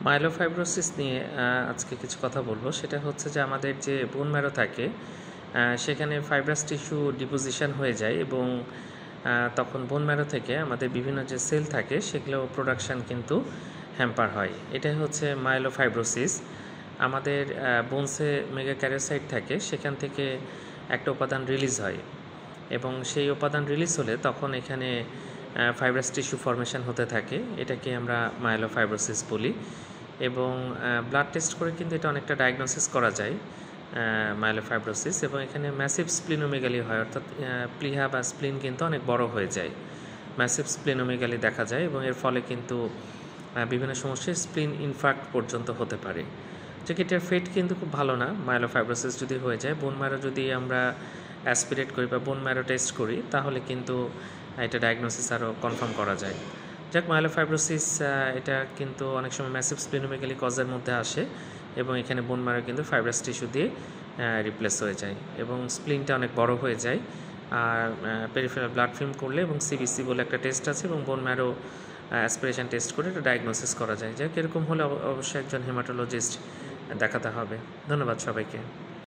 Myelofibrosis নিয়ে আজকে কিছু কথা বলবো। সেটা হচ্ছে যে আমাদের যে বোন ম্যারো থাকে সেখানে ফাইব্রাস টিস্যু ডিপোজিশন হয়ে যায় এবং তখন বোন ম্যারো থেকে আমাদের বিভিন্ন যে সেল থাকে সেগুলো প্রোডাকশান কিন্তু হ্যাম্পার হয়। এটাই হচ্ছে মাইলোফাইব্রোসিস। আমাদের বোনসে মেগাক্যারিওসাইট থাকে, সেখান থেকে একটা উপাদান রিলিজ হয় এবং সেই উপাদান রিলিজ হলে তখন এখানে ফাইব্রাস টিস্যু ফর্মেশন হতে থাকে। এটাকে আমরা মাইলোফাইব্রোসিস বলি এবং ব্লাড টেস্ট করে কিন্তু এটা অনেকটা ডায়াগনোসিস করা যায় মাইলোফাইব্রোসিস। এবং এখানে ম্যাসিভ স্প্লিনোমেগালি হয়, অর্থাৎ প্লিহা বা স্প্লিন কিন্তু অনেক বড় হয়ে যায়, ম্যাসিভ স্প্লিনোমেগালি দেখা যায় এবং এর ফলে কিন্তু বিভিন্ন সমস্যায় স্প্লিন ইনফার্ক্ট পর্যন্ত হতে পারে। যে এটার ফেট কিন্তু খুব ভালো না মাইলোফাইব্রোসিস যদি হয়ে যায়। বোন ম্যারো যদি আমরা অ্যাসপিরেট করি বা বোন ম্যারো টেস্ট করি তাহলে কিন্তু এটা ডায়াগনোসিস আরও কনফার্ম করা যায়। যাক, মাইলোফাইব্রোসিস এটা কিন্তু অনেক সময় ম্যাসিভ স্প্লিনোমেগালি কজের মধ্যে আসে এবং এখানে বোন ম্যারো কিন্তু ফাইব্রাস টিস্যু দিয়ে রিপ্লেস হয়ে যায় এবং স্প্লিনটা অনেক বড় হয়ে যায়। আর পেরিফেরাল ব্লাড ফিল্ম করলে এবং সিবিসি বলে একটা টেস্ট আছে এবং বোন ম্যারো অ্যাসপিরেশন টেস্ট করে এটা ডায়াগনোসিস করা যায়। যাক, এরকম হলে অবশ্যই একজন হেমাটোলজিস্ট দেখাতে হবে। ধন্যবাদ সবাইকে।